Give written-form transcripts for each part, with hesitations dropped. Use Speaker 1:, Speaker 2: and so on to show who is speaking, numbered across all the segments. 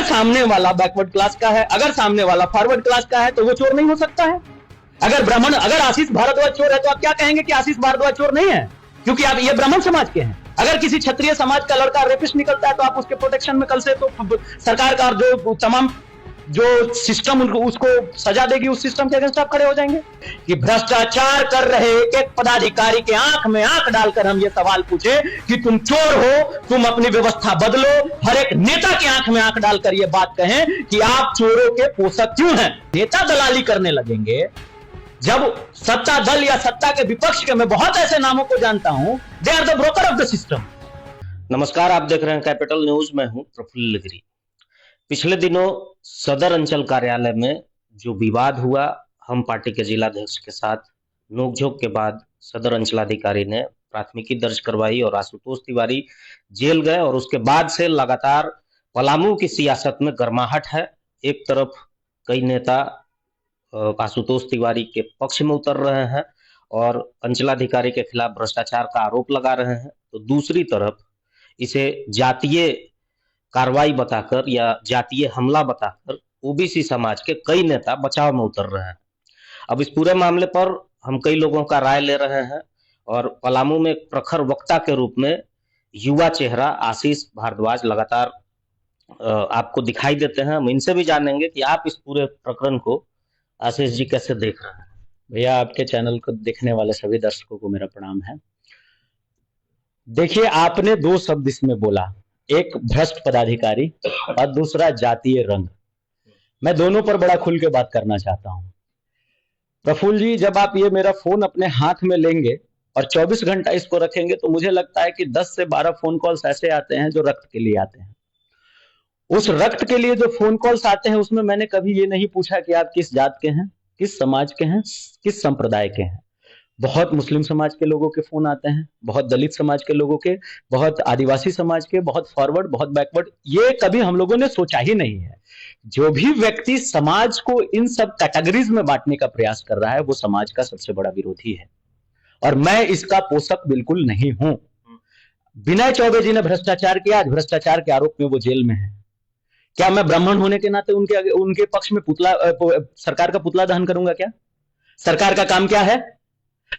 Speaker 1: सामने वाला backward class का है, अगर सामने वाला फॉरवर्ड क्लास का है, तो वो चोर नहीं हो सकता है। अगर आशीष भारद्वाज चोर है तो आप क्या कहेंगे कि आशीष भारद्वाज चोर नहीं है, क्योंकि आप ये ब्राह्मण समाज के हैं। अगर किसी क्षत्रिय समाज का लड़का रेपिस्ट निकलता है तो आप उसके प्रोटेक्शन में कल से तो सरकार का जो तमाम जो सिस्टम उसको सजा देगी, उस सिस्टम के अगेंस्ट आप खड़े हो जाएंगे। कि भ्रष्टाचार कर रहे एक पदाधिकारी के आंख में आंख डालकर हम ये सवाल पूछे कि तुम चोर हो, तुम अपनी व्यवस्था बदलो। हर एक नेता के आंख में आंख डालकर ये बात कहें कि आप चोरों के पोषक क्यों हैं। नेता दलाली करने लगेंगे जब सत्ता दल या सत्ता के विपक्ष के, मैं बहुत ऐसे नामों को जानता हूं, they are the broker of the system.
Speaker 2: नमस्कार, आप देख रहे हैं कैपिटल न्यूज। मैं हूं प्रफुल्ल गिरी। पिछले दिनों सदर अंचल कार्यालय में जो विवाद हुआ, हम पार्टी के जिलाध्यक्ष के साथ नोकझोंक के बाद सदर अंचलाधिकारी ने प्राथमिकी दर्ज करवाई और आशुतोष तिवारी जेल गए। और उसके बाद से लगातार पलामू की सियासत में गर्माहट है। एक तरफ कई नेता आशुतोष तिवारी के पक्ष में उतर रहे हैं और अंचलाधिकारी के खिलाफ भ्रष्टाचार का आरोप लगा रहे हैं, तो दूसरी तरफ इसे जातीय कार्रवाई बताकर या जातीय हमला बताकर ओबीसी समाज के कई नेता बचाव में उतर रहे हैं। अब इस पूरे मामले पर हम कई लोगों का राय ले रहे हैं और पलामू में एक प्रखर वक्ता के रूप में युवा चेहरा आशीष भारद्वाज लगातार आपको दिखाई देते हैं। हम इनसे भी जानेंगे कि आप इस पूरे प्रकरण को आशीष जी कैसे देख रहे हैं।
Speaker 1: भैया, आपके चैनल को देखने वाले सभी दर्शकों को मेरा प्रणाम है। देखिए, आपने दो शब्द इसमें बोला, एक भ्रष्ट पदाधिकारी और दूसरा जातीय रंग। मैं दोनों पर बड़ा खुल के बात करना चाहता हूं। प्रफुल्ल जी, जब आप ये मेरा फोन अपने हाथ में लेंगे और 24 घंटा इसको रखेंगे तो मुझे लगता है कि 10 से 12 फोन कॉल्स ऐसे आते हैं जो रक्त के लिए आते हैं। उस रक्त के लिए जो फोन कॉल्स आते हैं उसमें मैंने कभी ये नहीं पूछा कि आप किस जात के हैं, किस समाज के हैं, किस संप्रदाय के हैं। बहुत मुस्लिम समाज के लोगों के फोन आते हैं, बहुत दलित समाज के लोगों के, बहुत आदिवासी समाज के, बहुत फॉरवर्ड, बहुत बैकवर्ड। ये कभी हम लोगों ने सोचा ही नहीं है। जो भी व्यक्ति समाज को इन सब कैटेगरीज में बांटने का प्रयास कर रहा है वो समाज का सबसे बड़ा विरोधी है और मैं इसका पोषक बिल्कुल नहीं हूं। विनय चौबे जी ने भ्रष्टाचार किया, आज भ्रष्टाचार के आरोप में वो जेल में है। क्या मैं ब्राह्मण होने के नाते उनके पक्ष में सरकार का पुतला दहन करूंगा? क्या सरकार का काम क्या है?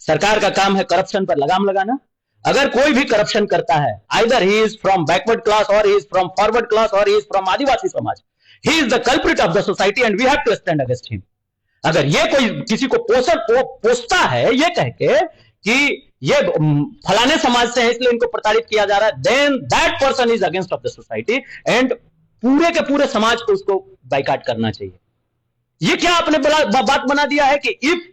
Speaker 1: सरकार का काम है करप्शन पर लगाम लगाना। अगर कोई भी करप्शन करता है, either he is from backward class और he is from forward class और ही इज फ्रॉम आदिवासी समाज, he is the culprit of the society and we have to stand against him. अगर ये कोई किसी को पोसता है ये कह के कि ये फलाने समाज से है इसलिए इनको प्रताड़ित किया जा रहा है, then that person is against of the society एंड पूरे के पूरे समाज को उसको बाइकाट करना चाहिए। ये क्या आपने बात बना दिया है कि इफ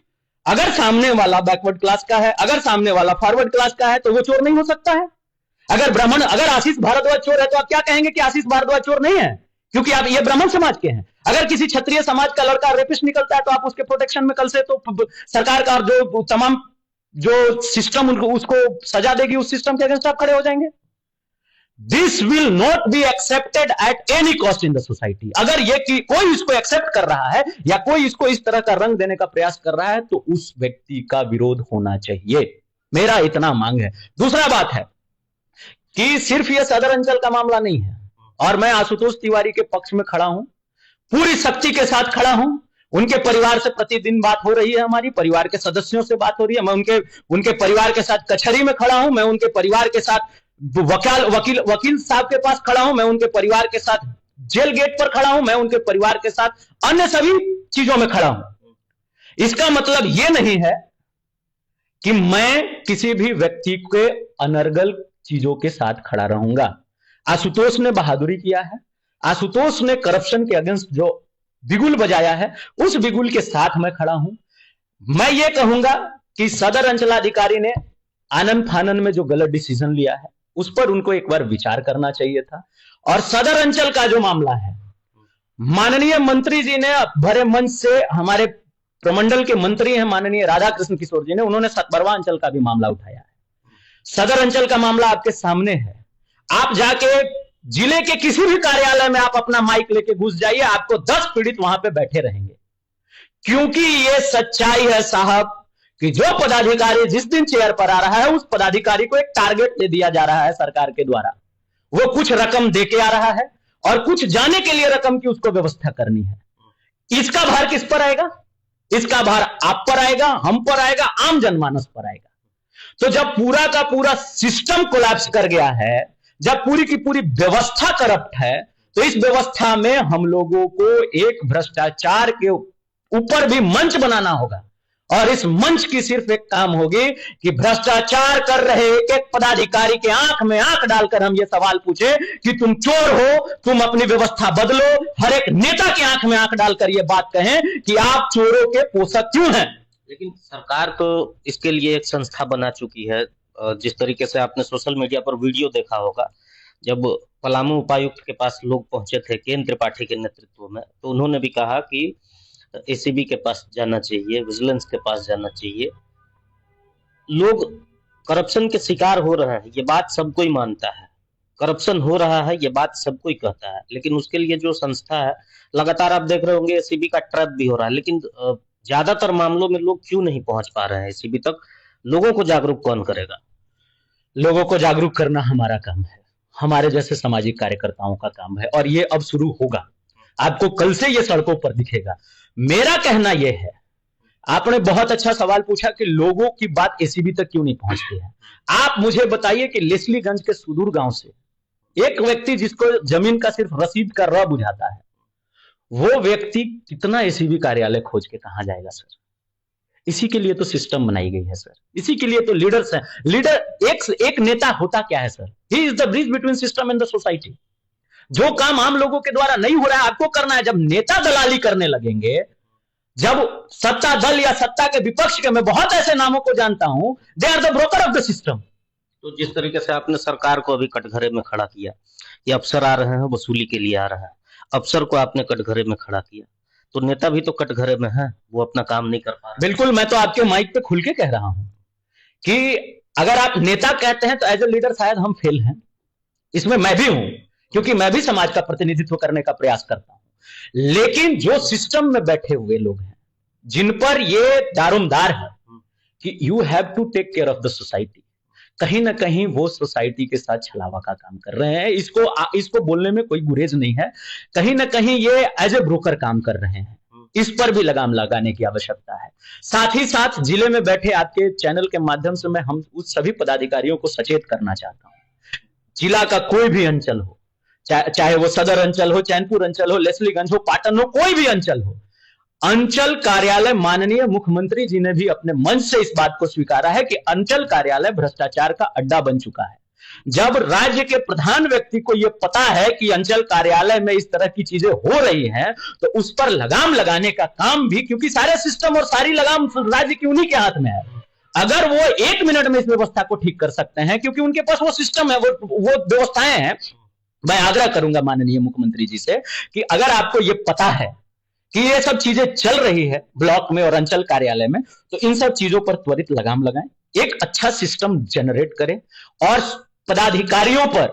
Speaker 1: अगर सामने वाला बैकवर्ड क्लास का है, अगर सामने वाला फॉरवर्ड क्लास का है, तो वो चोर नहीं हो सकता है। अगर आशीष भारद्वाज चोर है तो आप क्या कहेंगे कि आशीष भारद्वाज चोर नहीं है, क्योंकि आप ये ब्राह्मण समाज के हैं। अगर किसी क्षत्रिय समाज का लड़का रेपिस्ट निकलता है तो आप उसके प्रोटेक्शन में कल से तो सरकार का जो तमाम जो सिस्टम उसको सजा देगी, उस सिस्टम के अगेंस्ट आप खड़े हो जाएंगे। This will not be accepted at any cost in the society। अगर ये कि कोई इसको एक्सेप्ट कर रहा है या कोई इसको इस तरह का रंग देने का प्रयास कर रहा है तो उस व्यक्ति का विरोध होना चाहिए। मेरा इतना मांग है। दूसरा बात है कि सिर्फ ये सदर अंचल का मामला नहीं है और मैं आशुतोष तिवारी के पक्ष में खड़ा हूं, पूरी शक्ति के साथ खड़ा हूं। उनके परिवार से प्रतिदिन बात हो रही है, हमारी परिवार के सदस्यों से बात हो रही है। मैं उनके परिवार के साथ कचहरी में खड़ा हूं, मैं उनके परिवार के साथ वकील साहब के पास खड़ा हूं, मैं उनके परिवार के साथ जेल गेट पर खड़ा हूं, मैं उनके परिवार के साथ अन्य सभी चीजों में खड़ा हूं। इसका मतलब यह नहीं है कि मैं किसी भी व्यक्ति के अनर्गल चीजों के साथ खड़ा रहूंगा। आशुतोष ने बहादुरी किया है, आशुतोष ने करप्शन के अगेंस्ट जो बिगुल बजाया है उस बिगुल के साथ मैं खड़ा हूं। मैं ये कहूंगा कि सदर अंचलाधिकारी ने आनंद फानन में जो गलत डिसीजन लिया है उस पर उनको एक बार विचार करना चाहिए था। और सदर अंचल का जो मामला है, माननीय मंत्री जी ने भरे मंच से, हमारे प्रमंडल के मंत्री हैं माननीय राधा कृष्ण किशोर जी ने, उन्होंने सतबरवा अंचल का भी मामला उठाया है। सदर अंचल का मामला आपके सामने है। आप जाके जिले के किसी भी कार्यालय में आप अपना माइक लेके घुस जाइए, आपको 10 पीड़ित वहां पे बैठे रहेंगे। क्योंकि ये सच्चाई है साहब कि जो पदाधिकारी जिस दिन चेयर पर आ रहा है उस पदाधिकारी को एक टारगेट दे दिया जा रहा है सरकार के द्वारा। वो कुछ रकम दे के आ रहा है और कुछ जाने के लिए रकम की उसको व्यवस्था करनी है। इसका भार किस पर आएगा? इसका भार आप पर आएगा, हम पर आएगा, आम जनमानस पर आएगा। तो जब पूरा का पूरा सिस्टम कोलैप्स कर गया है, जब पूरी की पूरी व्यवस्था करप्ट है, तो इस व्यवस्था में हम लोगों को एक भ्रष्टाचार के ऊपर भी मंच बनाना होगा। और इस मंच की सिर्फ एक काम होगी कि भ्रष्टाचार कर रहे एक एक पदाधिकारी के आंख में आंख डालकर हम ये सवाल पूछे कि तुम चोर हो, तुम अपनी व्यवस्था बदलो। हर एक नेता के आंख में आंख डालकर ये बात कहें कि आप चोरों के पोषक क्यों हैं।
Speaker 2: लेकिन सरकार तो इसके लिए एक संस्था बना चुकी है। जिस तरीके से आपने सोशल मीडिया पर वीडियो देखा होगा, जब पलामू उपायुक्त के पास लोग पहुंचे थे केंद्र त्रिपाठी के नेतृत्व में, तो उन्होंने भी कहा कि एसीबी के पास जाना चाहिए, विजिलेंस के पास जाना चाहिए। लोग करप्शन के शिकार हो रहे हैं, ये बात सब कोई मानता है। करप्शन हो रहा है, ये बात सब कोई कहता है, लेकिन उसके लिए जो संस्था है, लगातार आप देख रहे होंगे एसीबी का ट्रैप भी हो रहा है। लेकिन ज्यादातर मामलों में लोग क्यों नहीं पहुंच पा रहे हैं एसीबी तक? लोगों को जागरूक कौन करेगा?
Speaker 1: लोगों को जागरूक करना हमारा काम है, हमारे जैसे सामाजिक कार्यकर्ताओं का काम है, और ये अब शुरू होगा। आपको कल से ये सड़कों पर दिखेगा। मेरा कहना यह है, आपने बहुत अच्छा सवाल पूछा कि लोगों की बात एसीबी तक क्यों नहीं पहुंचती है। आप मुझे बताइए कि लेस्लीगंज के सुदूर गांव से एक व्यक्ति जिसको जमीन का सिर्फ रसीद का र बुझाता है, वो व्यक्ति कितना एसीबी कार्यालय खोज के कहां जाएगा सर? इसी के लिए तो सिस्टम बनाई गई है सर, इसी के लिए तो लीडर्स हैं। लीडर एक नेता होता क्या है sir? He is the bridge between system and the society. जो काम आम लोगों के द्वारा नहीं हो रहा है, आपको करना है। जब नेता दलाली करने लगेंगे, जब सत्ता दल या सत्ता के विपक्ष के, मैं बहुत ऐसे नामों को जानता हूं, they are the broker of the system.
Speaker 2: तो जिस तरीके से आपने सरकार को अभी कटघरे में खड़ा किया कि अफसर आ रहे हैं, वसूली के लिए आ रहा है, अफसर को आपने कटघरे में खड़ा किया, तो नेता भी तो कटघरे में है, वो अपना काम नहीं कर पा रहे।
Speaker 1: बिल्कुल, मैं तो आपके माइक पे खुल के कह रहा हूं कि अगर आप नेता कहते हैं तो एज ए लीडर शायद हम फेल हैं। इसमें मैं भी हूं, क्योंकि मैं भी समाज का प्रतिनिधित्व करने का प्रयास करता हूं। लेकिन जो सिस्टम में बैठे हुए लोग हैं, जिन पर ये दारोमदार है कि you have to take care of the society, कहीं ना कहीं वो सोसाइटी के साथ छलावा का काम कर रहे हैं। इसको बोलने में कोई गुरेज नहीं है। कहीं ना कहीं ये एज ए ब्रोकर काम कर रहे हैं। इस पर भी लगाम लगाने की आवश्यकता है। साथ ही साथ जिले में बैठे आपके चैनल के माध्यम से मैं हम उस सभी पदाधिकारियों को सचेत करना चाहता हूं। जिला का कोई भी अंचल हो, चाहे वो सदर अंचल हो, चैनपुर अंचल हो, लेस्लीगंज हो, पाटन हो, कोई भी अंचल हो, अंचल कार्यालय, माननीय मुख्यमंत्री जी ने भी अपने मंच से इस बात को स्वीकारा है कि अंचल कार्यालय भ्रष्टाचार का अड्डा बन चुका है। जब राज्य के प्रधान व्यक्ति को यह पता है कि अंचल कार्यालय में इस तरह की चीजें हो रही हैं, तो उस पर लगाम लगाने का काम भी, क्योंकि सारे सिस्टम और सारी लगाम राज्य की उन्हीं के हाथ में है। अगर वो 1 मिनट में इस व्यवस्था को ठीक कर सकते हैं, क्योंकि उनके पास वो सिस्टम है, वो व्यवस्थाएं हैं। मैं आग्रह करूंगा माननीय मुख्यमंत्री जी से कि अगर आपको ये पता है कि ये सब चीजें चल रही है ब्लॉक में और अंचल कार्यालय में, तो इन सब चीजों पर त्वरित लगाम लगाएं, एक अच्छा सिस्टम जनरेट करें और पदाधिकारियों पर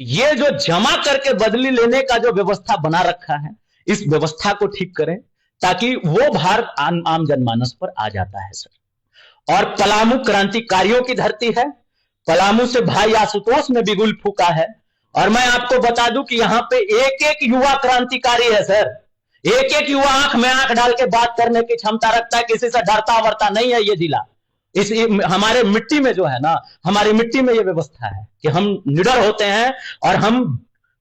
Speaker 1: ये जो जमा करके बदली लेने का जो व्यवस्था बना रखा है, इस व्यवस्था को ठीक करें, ताकि वो भार आम जनमानस पर आ जाता है सर। और पलामू क्रांतिकारियों की धरती है। पलामू से भाई आशुतोष ने बिगुल फूका है, और मैं आपको बता दूं कि यहाँ पे एक एक युवा क्रांतिकारी है सर। एक एक युवा आंख में आंख डाल के बात करने की क्षमता रखता है, किसी से डरता वरता नहीं है ये जिला। हमारे मिट्टी में जो है ना, हमारी मिट्टी में ये व्यवस्था है कि हम निडर होते हैं और हम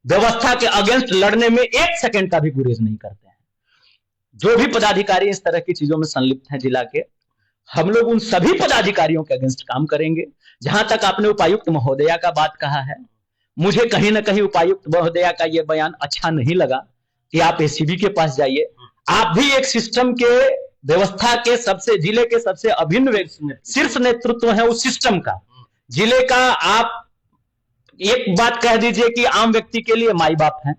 Speaker 1: व्यवस्था के अगेंस्ट लड़ने में 1 सेकंड का भी गुरेज नहीं करते हैं। जो भी पदाधिकारी इस तरह की चीजों में संलिप्त हैं जिला के, हम लोग उन सभी पदाधिकारियों के अगेंस्ट काम करेंगे। जहां तक आपने उपायुक्त महोदया का बात कहा है, मुझे कहीं ना कहीं उपायुक्त महोदया का यह बयान अच्छा नहीं लगा कि आप एसीबी के पास जाइए। आप भी एक सिस्टम के, व्यवस्था के सबसे, जिले के सबसे अभिन्न शीर्ष नेतृत्व है उस सिस्टम का, जिले का। आप एक बात कह दीजिए कि आम व्यक्ति के लिए माई बाप हैं,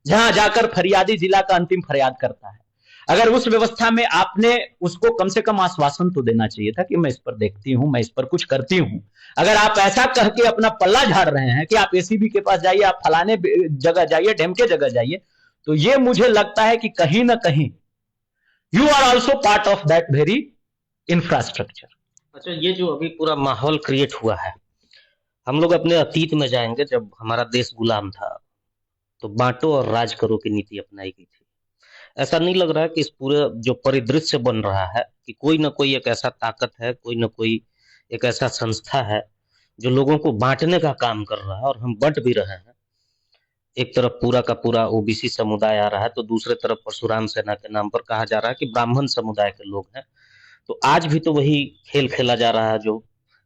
Speaker 1: जहां जाकर फरियादी जिला का अंतिम फरियाद करता है। अगर उस व्यवस्था में आपने उसको कम से कम आश्वासन तो देना चाहिए था कि मैं इस पर देखती हूं, मैं इस पर कुछ करती हूं। अगर आप ऐसा कह के अपना पल्ला झाड़ रहे हैं कि आप एसीबी के पास जाइए, आप फलाने जगह जाइए, ढेमके जगह जाइए, तो ये मुझे लगता है कि कहीं ना कहीं you are also part of that very infrastructure.
Speaker 2: अच्छा, ये जो अभी पूरा माहौल क्रिएट हुआ है, हम लोग अपने अतीत में जाएंगे। जब हमारा देश गुलाम था, तो बांटो और राज करो की नीति अपनाई गई थी। ऐसा नहीं लग रहा है कि इस पूरे जो परिदृश्य बन रहा है कि कोई ना कोई एक ऐसा ताकत है, कोई ना कोई एक ऐसा संस्था है जो लोगों को बांटने का काम कर रहा है, और हम बंट भी रहे हैं। एक तरफ पूरा का पूरा ओबीसी समुदाय आ रहा है, तो दूसरे तरफ परशुराम सेना के नाम पर कहा जा रहा है कि ब्राह्मण समुदाय के लोग हैं। तो आज भी तो वही खेल खेला जा रहा है जो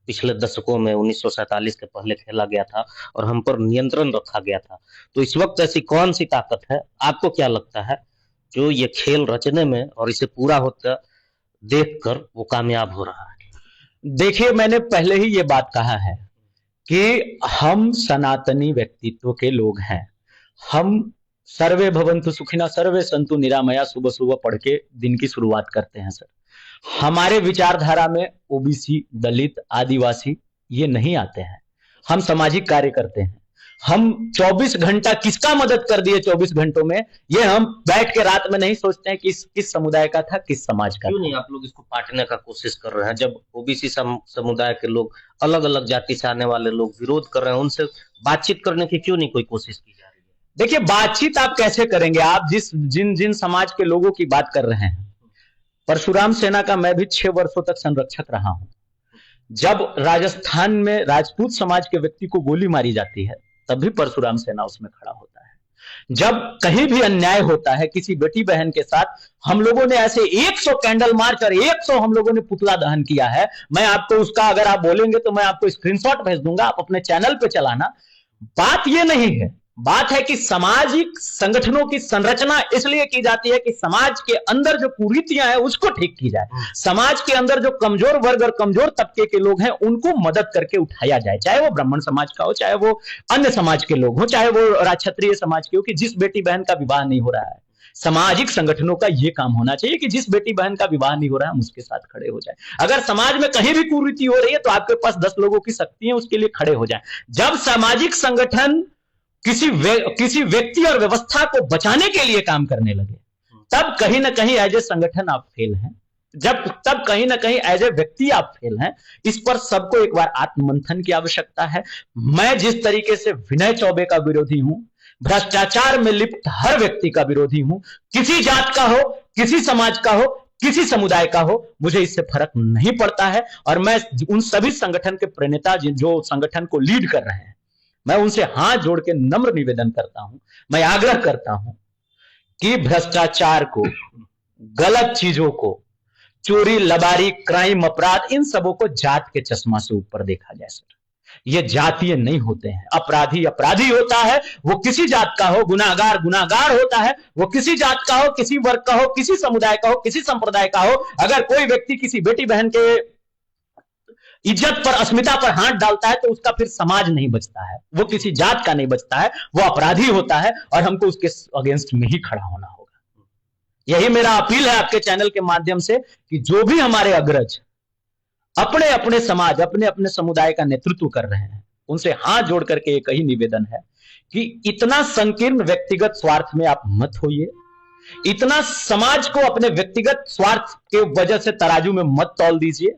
Speaker 2: पिछले दशकों में 1947 के पहले खेला गया था और हम पर नियंत्रण रखा गया था। तो इस वक्त ऐसी कौन सी ताकत है, आपको क्या लगता है, जो ये खेल रचने में और इसे पूरा होता देखकर वो कामयाब हो रहा है?
Speaker 1: देखिए, मैंने पहले ही ये बात कहा है कि हम सनातनी व्यक्तित्व के लोग हैं। हम सर्वे भवन्तु सुखिनः सर्वे सन्तु निरामया सुबह सुबह पढ़ के दिन की शुरुआत करते हैं सर। हमारे विचारधारा में ओबीसी, दलित, आदिवासी ये नहीं आते हैं। हम सामाजिक कार्य करते हैं। हम 24 घंटा किसका मदद कर दिए 24 घंटों में, ये हम बैठ के रात में नहीं सोचते हैं कि किस समुदाय का था, किस समाज का।
Speaker 2: क्यों नहीं आप लोग इसको बांटने का कोशिश कर रहे हैं? जब ओबीसी समुदाय के लोग, अलग अलग जाति से आने वाले लोग विरोध कर रहे हैं, उनसे बातचीत करने की क्यों नहीं कोई कोशिश की जा रही है?
Speaker 1: देखिए, बातचीत आप कैसे करेंगे? आप जिन समाज के लोगों की बात कर रहे हैं, परशुराम सेना का मैं भी 6 वर्षों तक संरक्षक रहा हूं। जब राजस्थान में राजपूत समाज के व्यक्ति को गोली मारी जाती है, तब भी परशुराम सेना उसमें खड़ा होता है। जब कहीं भी अन्याय होता है किसी बेटी बहन के साथ, हम लोगों ने ऐसे 100 कैंडल मार्च और 100 हम लोगों ने पुतला दहन किया है। मैं आपको उसका, अगर आप बोलेंगे तो मैं आपको स्क्रीनशॉट भेज दूंगा, आप अपने चैनल पे चलाना। बात ये नहीं है, बात है कि सामाजिक संगठनों की संरचना इसलिए की जाती है कि समाज के अंदर जो कुरीतियां हैं उसको ठीक की जाए। समाज के अंदर जो कमजोर वर्ग और कमजोर तबके के लोग हैं उनको मदद करके उठाया जाए, चाहे वो ब्राह्मण समाज का हो, चाहे वो अन्य समाज के लोग हो, चाहे वो क्षत्रिय समाज के हो। कि जिस बेटी बहन का विवाह नहीं हो रहा है, सामाजिक संगठनों का यह काम होना चाहिए कि जिस बेटी बहन का विवाह नहीं हो रहा है हम उसके साथ खड़े हो जाए। अगर समाज में कहीं भी कुरीति हो रही है तो आपके पास 10 लोगों की शक्ति है, उसके लिए खड़े हो जाए। जब सामाजिक संगठन किसी व्यक्ति और व्यवस्था को बचाने के लिए काम करने लगे, तब कहीं ना कहीं एज ए संगठन आप फेल हैं। तब कहीं ना कहीं एज ए व्यक्ति आप फेल हैं। इस पर सबको एक बार आत्ममंथन की आवश्यकता है। मैं जिस तरीके से विनय चौबे का विरोधी हूं, भ्रष्टाचार में लिप्त हर व्यक्ति का विरोधी हूं, किसी जात का हो, किसी समाज का हो, किसी समुदाय का हो, मुझे इससे फर्क नहीं पड़ता है। और मैं उन सभी संगठन के प्रणेता जो संगठन को लीड कर रहे हैं, मैं उनसे हाथ जोड़ के नम्र निवेदन करता हूं, मैं आग्रह करता हूं कि भ्रष्टाचार को, गलत चीजों को, चोरी, लबारी, क्राइम, अपराध, इन सबों को जात के चश्मा से ऊपर देखा जाए सर। ये जातीय नहीं होते हैं। अपराधी अपराधी होता है, वो किसी जात का हो। गुनाहगार गुनाहगार होता है, वो किसी जात का हो, किसी वर्ग का हो, किसी समुदाय का हो, किसी संप्रदाय का हो। अगर कोई व्यक्ति किसी बेटी बहन के इज्जत पर, अस्मिता पर हाथ डालता है तो उसका फिर समाज नहीं बचता है, वो किसी जात का नहीं बचता है, वो अपराधी होता है और हमको उसके अगेंस्ट में ही खड़ा होना होगा। यही मेरा अपील है आपके चैनल के माध्यम से कि जो भी हमारे अग्रज अपने अपने समाज, अपने अपने समुदाय का नेतृत्व कर रहे हैं, उनसे हाथ जोड़ करके एक ही निवेदन है कि इतना संकीर्ण व्यक्तिगत स्वार्थ में आप मत होइए, इतना समाज को अपने व्यक्तिगत स्वार्थ के वजह से तराजू में मत तौल दीजिए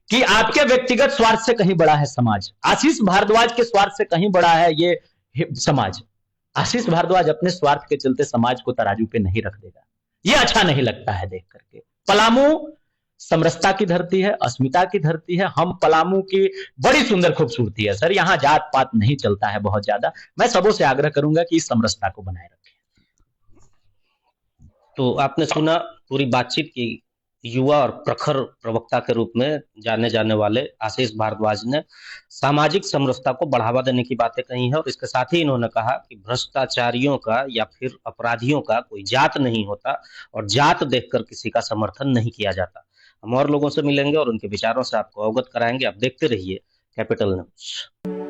Speaker 1: कि आपके व्यक्तिगत स्वार्थ से कहीं बड़ा है समाज। आशीष भारद्वाज के स्वार्थ से कहीं बड़ा है ये समाज। आशीष भारद्वाज अपने स्वार्थ के चलते समाज को तराजू पे नहीं रख देगा, ये अच्छा नहीं लगता है देख करके। पलामू समरसता की धरती है, अस्मिता की धरती है। हम पलामू की बड़ी सुंदर खूबसूरती है सर, यहाँ जात पात नहीं चलता है बहुत ज्यादा। मैं सबों से आग्रह करूंगा कि इस समरसता को बनाए रखें।
Speaker 2: तो आपने सुना पूरी बातचीत की युवा और प्रखर प्रवक्ता के रूप में जाने जाने वाले आशीष भारद्वाज ने सामाजिक समरसता को बढ़ावा देने की बातें कही है, और इसके साथ ही इन्होंने कहा कि भ्रष्टाचारियों का या फिर अपराधियों का कोई जात नहीं होता और जात देखकर किसी का समर्थन नहीं किया जाता। हम और लोगों से मिलेंगे और उनके विचारों से आपको अवगत कराएंगे। आप देखते रहिए कैपिटल न्यूज।